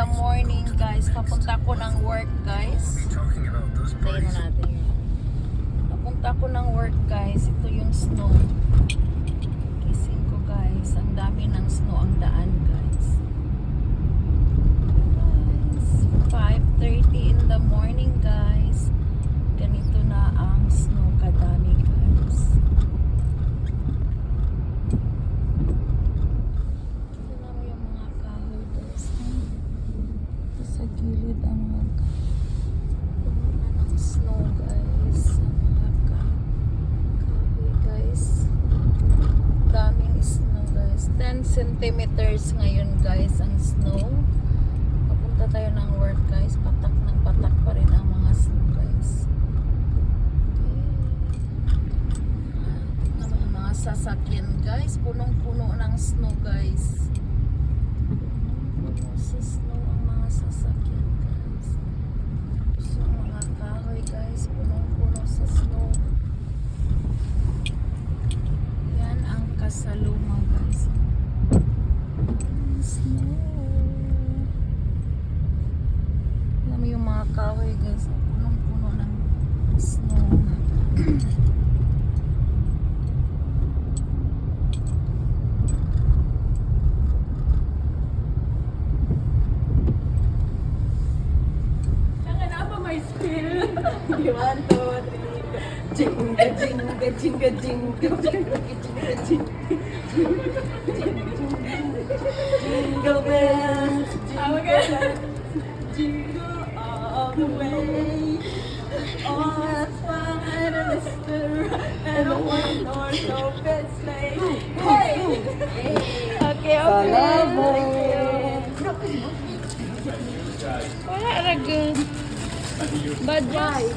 the morning, guys. Papunta ko ng work, guys. Tayin mo natin. Papunta ko ng work, guys. Ito yung snow. Gising ko, guys. Ang dami ng snow ang daan, guys. 5:30 in the morning, guys. Ganito na ang snow kadami, guys. Tignan mo yung mga kahoy, guys. Sa gilid ang mga puno ng snow, guys. Ang mga kahoy, guys. Daming snow, guys. 10 centimeters ngayon, guys, ang snow. Papunta tayo ng work, guys. Patak ng patak pa rin ang mga snow, guys. Okay. Tignan mo yung mga sasakyan, guys. Punong-puno ng snow, guys. Punong-puno sa snow ang mga sasakyan, guys. So, mga kahoy, guys. Punong-puno sa snow. Yan ang Kasaluma, guys. Snow. Alam mo yung mga kahoy, guys. Punong-puno ng snow. Saka na pa may skill. 1, 2, 3. Jinga, jinga, jinga, jinga, jinga, jinga, jinga. Jingle bells, jingle bells, jingle all the way. On a fine lister and a one-horse open sleigh. Hey! Okay, wala ra good. But just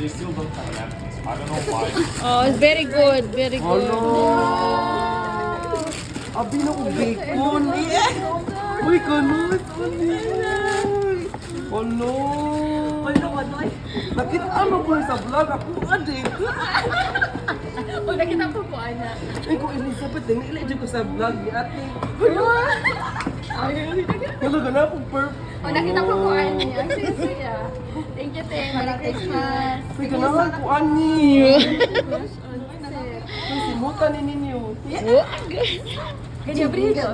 They still don't have napkins. I don't know why. oh, it's very good, very good. Abi na ko bacon. Uy, kanot. Hello. Nakita mo po sa vlog ako adik. O, nakita po po, Ana. Ay, kung Elizabeth, nililid ko sa vlog ni ate. Wala ka na akong O, nakita po po, Ana. Ang siya. Thank you, Te. Merry Christmas. Uy, ganahan ko, ani. Simutan ni ninyo. Ganyan, Brindo.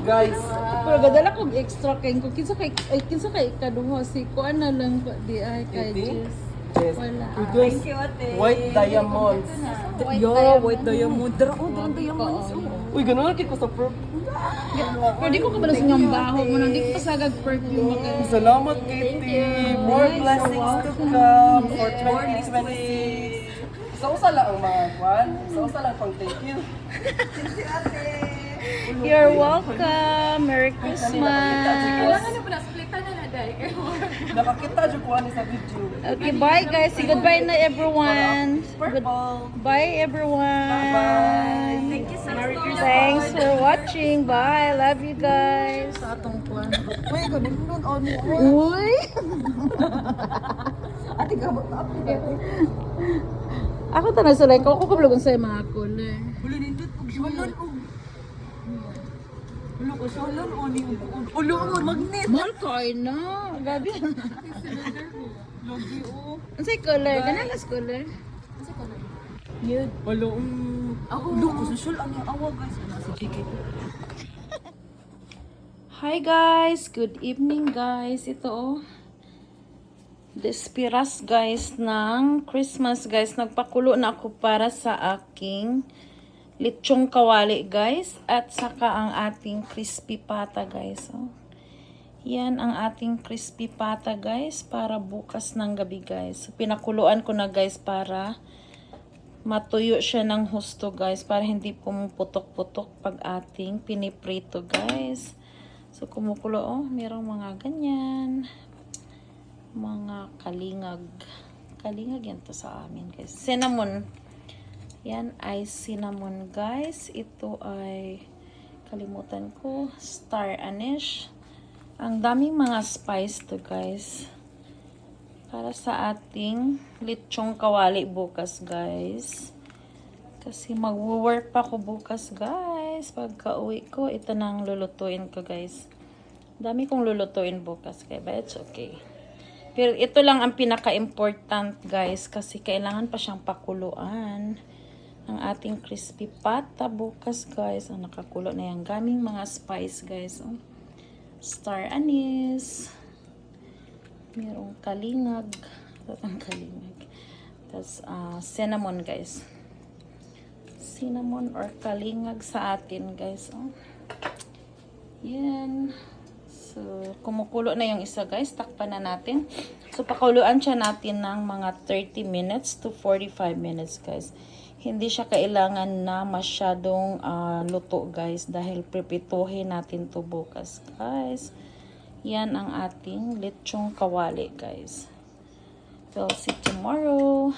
Guys, Pero gadala kog extra kay kung kinsa kay kaduha si kuan na lang ko di ay kay Iti? Jess. yes. Wala. Produce white diamonds. White diamond. Darang diamonds. Uy, gano'n ko sa purple. Pero di ko kabalas ng baho mo nang di ko pasagag perfume kay. Salamat, Katie. More blessings to come for 2026. Isa-usa lang ang mga kwan. Isa-usa lang pang thank you. You're welcome. Merry Christmas. Kailangan na po na, splitan na na, Day. Nakakita dyan ko ani sa video. Okay, bye guys. Say goodbye na everyone. Purple. Bye everyone. Bye. Thank you so much. Thanks for watching. Bye. Love you guys. Sa atong kwan. Uy, ganun nun on. Uy. Ate, gamot na ako. Ako tanong sa like, ako kabalagon sa mga color. Huli nindot og solon og. Ulo ko solon o ni ulo ko magnet. Mahal kayo na. Gabi. Logi o. Ano sa'y color? Ganun las color? Yun. Ulo ulo ko social ang awa guys. Sa chicken. Hi guys! Good evening guys. Ito oh. Despiras guys ng Christmas guys. Nagpakulo na ako para sa aking lechong kawali guys. At saka ang ating crispy pata guys. Oh. Yan ang ating crispy pata guys. Para bukas ng gabi guys. So, pinakuluan ko na guys para matuyo siya ng husto guys. Para hindi pumuputok-putok pag ating piniprito guys. So kumukulo oh. Merong mga ganyan. Mga kalingag. Kalingag yan to sa amin guys. Cinnamon. Yan ay cinnamon guys. Ito ay kalimutan ko. Star anise. Ang daming mga spice to guys. Para sa ating lechong kawali bukas guys. Kasi mag-work pa ako bukas guys. Pagka uwi ko, ito nang lulutuin ko guys. Dami kong lulutuin bukas kaya but it's okay. Pero ito lang ang pinaka-important guys kasi kailangan pa siyang pakuluan. Ang ating crispy pata bukas guys. Ang nakakulo na yung gaming mga spice guys. Oh. Star anise. Merong kalingag. Ang kalingag. Tapos cinnamon guys. Cinnamon or kalingag sa atin guys. Oh. Yan. So, kumukulo na yung isa guys. Takpan na natin. So, pakuluan siya natin ng mga 30 minutes to 45 minutes guys. Hindi siya kailangan na masyadong luto guys. Dahil prepituhin natin to bukas guys. Yan ang ating lechong kawali guys. We'll see tomorrow.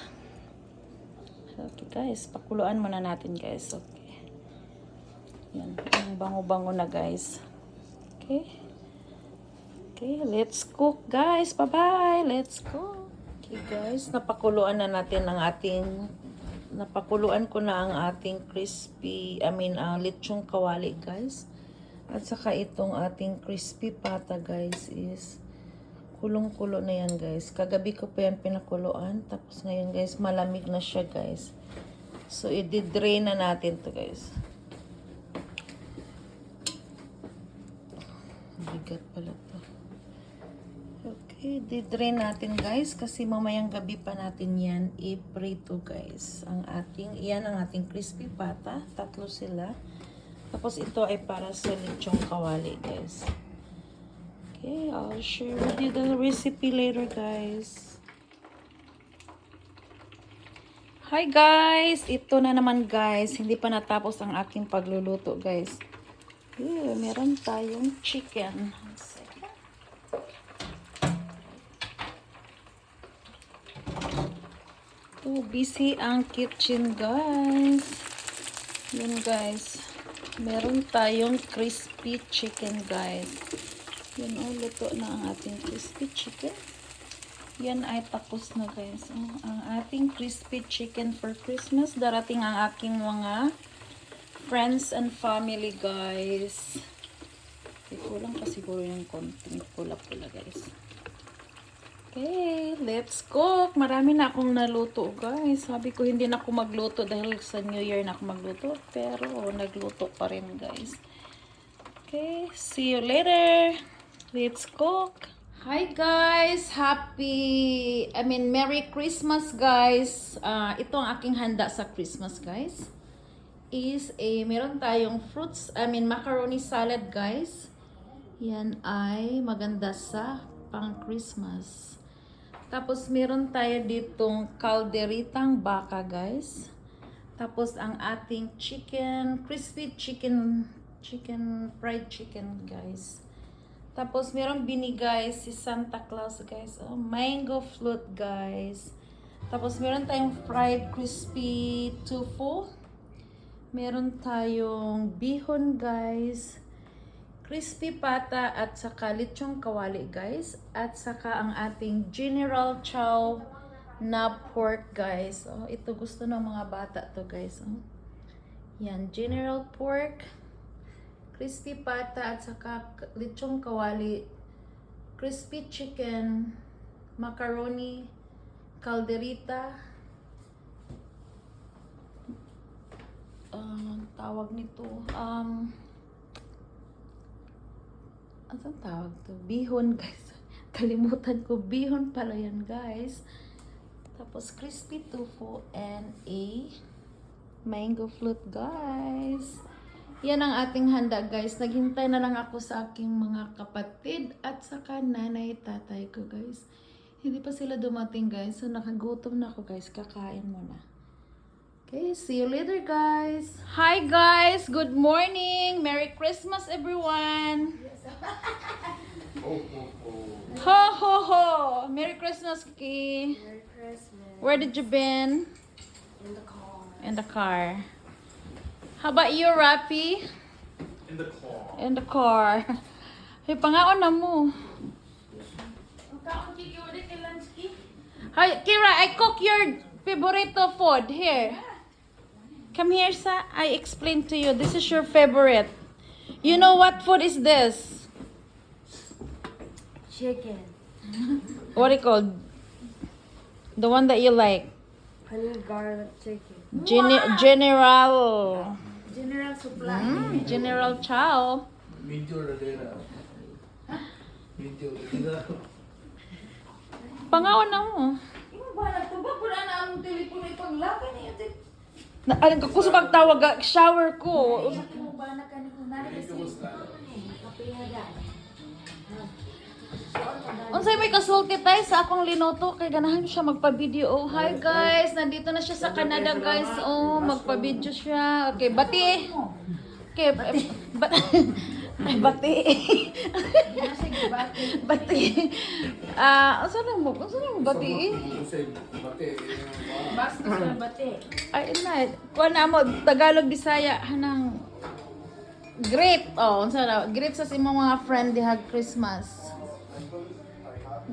Okay guys. Pakuluan muna natin guys. Okay. Yan. Ang bango-bango na guys. Okay. Okay, let's cook guys. Bye-bye. Let's go. Okay guys, napakuluan na natin ang ating napakuluan ko na ang ating lechong kawali guys. At saka itong ating crispy pata guys is kulong-kulo na yan guys. Kagabi ko pa yan pinakuluan. Tapos ngayon guys, malamig na siya guys. So, i-drain na natin to guys. Bigat pala to. Okay, di-drain natin guys kasi mamayang gabi pa natin yan i-prito guys. Yan ang ating crispy pata. Tatlo sila. Tapos ito ay para sa lechong kawali guys. Okay, I'll share with you the recipe later guys. Hi guys! Ito na naman guys. Hindi pa natapos ang aking pagluluto guys. Meron tayong chicken. Busy ang kitchen guys. Yan guys. Meron tayong crispy chicken guys. Yan luto na ang ating crispy chicken. Yan ay tapos na guys. Ang ating crispy chicken for Christmas. Darating ang aking mga friends and family guys. Kulang pa siguro yung konting pula-pula guys. Okay, let's cook. Marami na akong naluto guys. Sabi ko hindi na ako magluto dahil sa New Year na ako magluto. Pero nagluto pa rin guys. Okay, see you later. Let's cook. Hi guys! Merry Christmas guys. Ito ang aking handa sa Christmas guys. Meron tayong macaroni salad guys. Yan ay maganda sa pang Christmas. Tapos meron tayo ditong kalderitang baka guys. Tapos ang ating crispy chicken, fried chicken guys. Tapos meron binigay si Santa Claus guys. Mango float guys. Tapos meron tayong fried crispy tofu. Meron tayong bihon guys. Crispy pata at saka lechong kawali guys. At saka ang ating General Chow na pork guys. Ito gusto ng mga bata to guys. Yan, General pork, crispy pata at saka lechong kawali, crispy chicken, macaroni, calderita, tawag nito, anong tawag to? Bihon guys. Kalimutan ko, bihon pala yan guys. Tapos crispy tofu and a mango float guys. Yan ang ating handa guys. Naghintay na lang ako sa aking mga kapatid at saka nanay tatay ko guys. Hindi pa sila dumating guys. So nakagutom na ako guys. Kakain muna. Okay, see you later guys. Hi guys, good morning. Merry Christmas everyone. Ho ho ho. Merry Christmas, Ki. Merry Christmas. Where did you been? In the car. In the car. How about you, Rafi? In the car. In the car. Hey, pangaon na mo. Hi, Kira, I cook your favorite food. Here. Come here, Sa. I explain to you. This is your favorite. You know what food is this? chicken. What it called? The one that you like. Honey garlic chicken. General. General supply. General Chow. Pangaon na mo. Alam ko kung pagtawag shower ko. Unsay may kasulti tayo sa akong linoto kay ganahan siya magpa-video. Oh, hi guys, nandito na siya sa Canada guys. Oh, magpa-video siya. Okay, bati. Okay, ay, bati. Bati. Saan lang mo bati? Ay, na. Kuha na mo, Tagalog, Bisaya, hanang great. Oh, saan great sa imong mga friend dihag Christmas.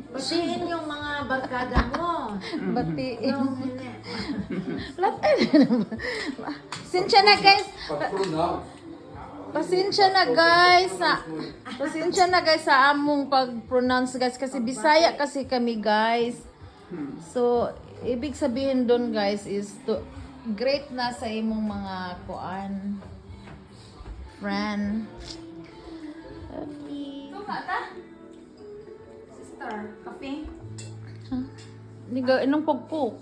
Batiin yung mga barkada mo. Batiin. Pasensya na guys. Pasensya na guys sa among pag-pronounce guys kasi Bisaya kasi kami guys. So, ibig sabihin doon guys is to great na sa imong mga kuan friend. Sister, kape? Niga inong pagcook.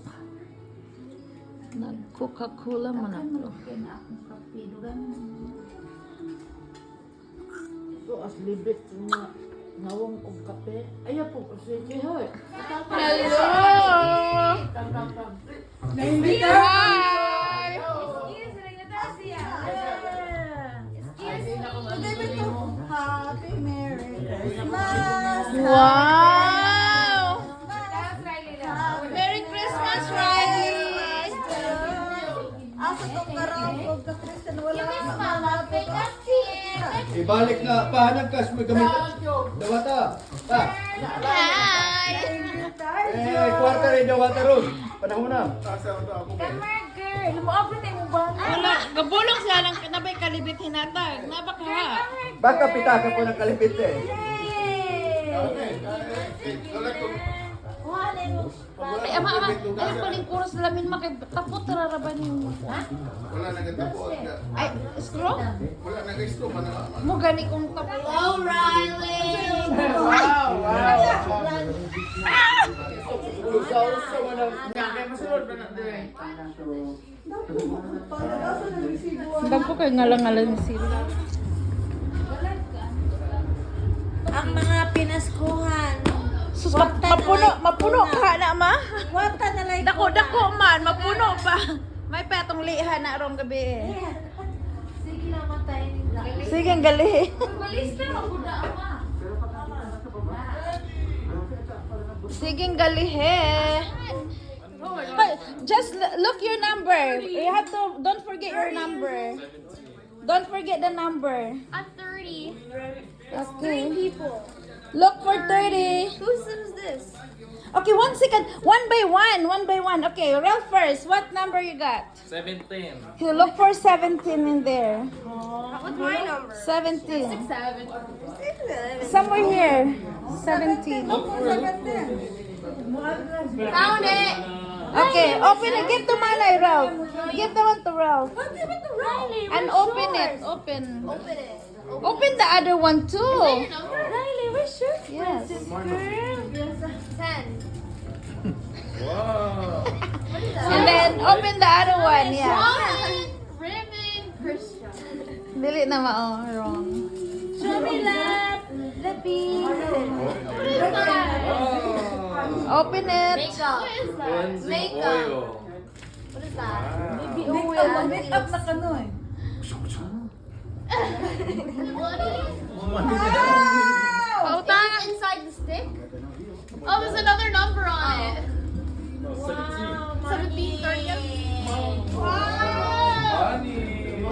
Nag-Coca-Cola man ako. Kape, dugan. Ito, as libit nga. Nawang og kape. Ayaw po, kasi hoy. Hello! Naimbita! Hi! Happy Merry Christmas! Wow! Merry Christmas, Riley! Asa tong karang ka Christian wala Ibalik na, pahanag kas mo gamit. Dawata. Pa. Hi! Kwarta rin dawata ron. Panahon na. Wala, gabulong siya lang nabay kalibit hinatag. Nabak ha. Baka pitaka po ng kalipit eh. Ay, ama, ay, paling kuras lamin makay tapot raraban yung... Ha? Wala na ganda po. Ay, screw? Wala na guys ko. Mo gani kong tapot. Oh, Riley! Dagko kay ngalang-ngalang ni sila. ang mga pinaskuhan. Sus, mapuno ka na ma? Wata na lang. Dako man, mapuno pa. May petong liha na rong gabi. Sige lang matay nila. Sige, ang gali. Malis na mabuda ama. Sige, ang gali he. Just look your number. You have to, don't forget your number. Don't forget the number. At 30. Okay. People. Look for 30. Whose is this? Okay, 1 second. One by one. Okay, Ralph first. What number you got? 17. You look for 17 in there. What's my number? 17. 7. Somewhere here. 17. Found it. Okay, open it. Give to Manay, Ralph. Give the one to Ralph. Riley, And open it. Open. Open it. Open the other one too. Riley, where's your Yes. girl? 10. Wow. And then open the other one. Yeah. Ribbon. Christian. Dili na mao. Wrong. Show me that. Lippy. Open it. Makeup. Cleansing Makeup. oil. What is that? Baby oil. Makeup na kanoy. Pautang. Inside the stick? Oh, there's another number on it. Oh, 17. 17, 30. Honey.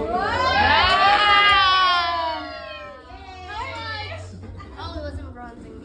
Oh, it wasn't bronzing.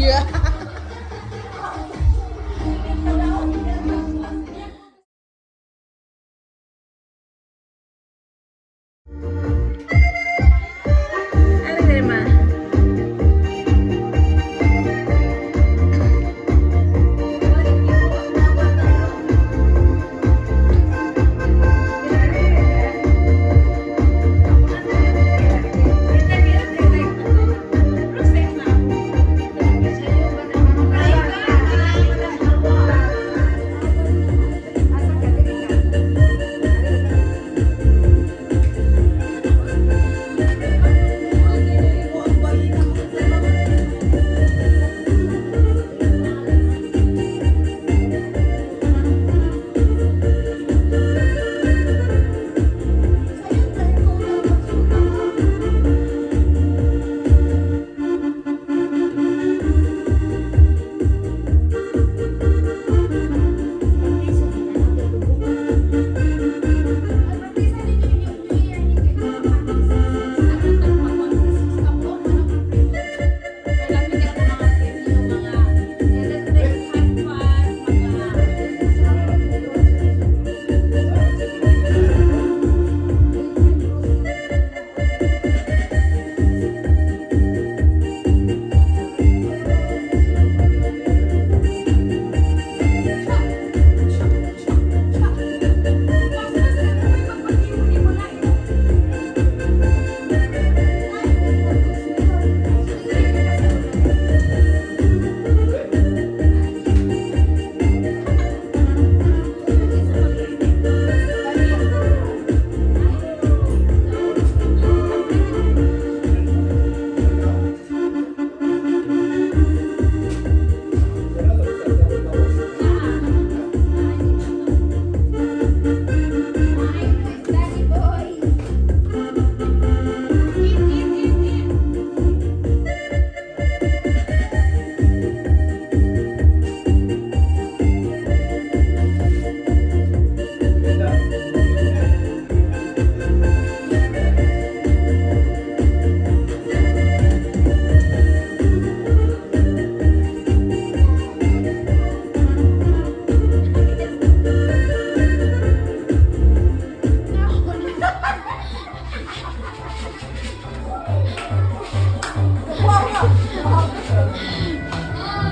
Yeah. Ano din ma?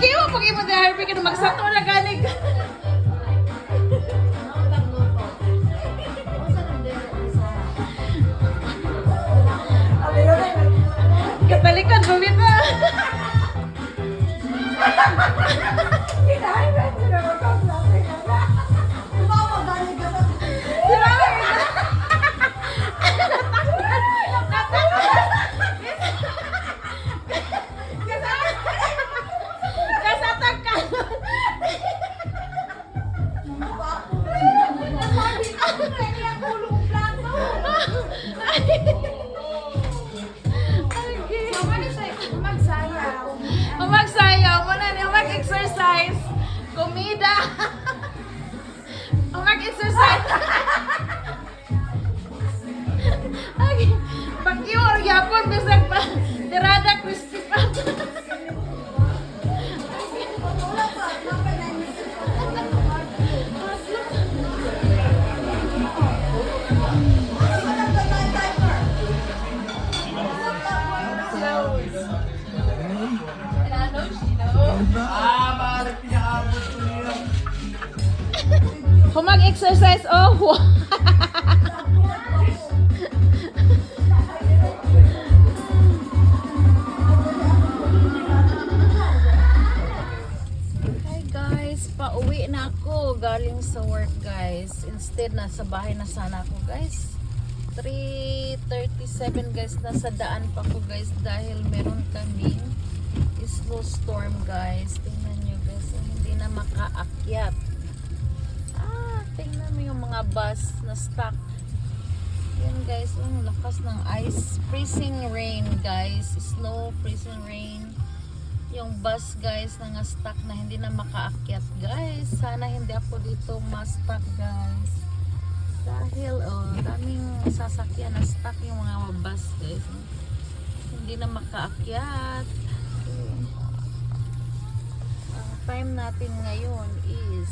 Kaya mo pag-ibon na Harvey ka na magsato na galing. Katalikod, bumit na. Magsayaw mo na niya, mag-exercise. Komida. Mag-exercise. Pag-iwar yapon, bisag pa. Tirada crispy pa. Kung mag-exercise, oh, hi guys, pauwi na ako galing sa work guys. Instead, nasa bahay na sana ako guys. 3:37 guys, nasa daan pa ko guys dahil meron kaming slow storm guys. Tingnan nyo guys, hindi na makaakyat. Tingnan mo yung mga bus na stuck. Yan guys, ang lakas ng ice. Freezing rain guys. Slow freezing rain. Yung bus guys na stuck na hindi na makaakyat guys. Sana hindi ako dito ma-stuck guys. Dahil daming sasakyan na stuck yung mga bus guys. Hindi na makaakyat. time natin ngayon is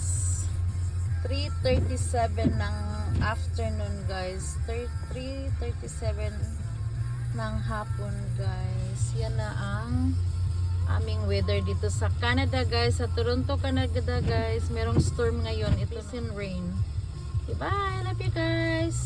3:37 ng afternoon guys. 3:37 ng hapon guys. Yan na ang aming weather dito sa Canada guys. Sa Toronto, Canada guys. Merong storm ngayon. Ito is in rain. Okay, bye. Love you guys.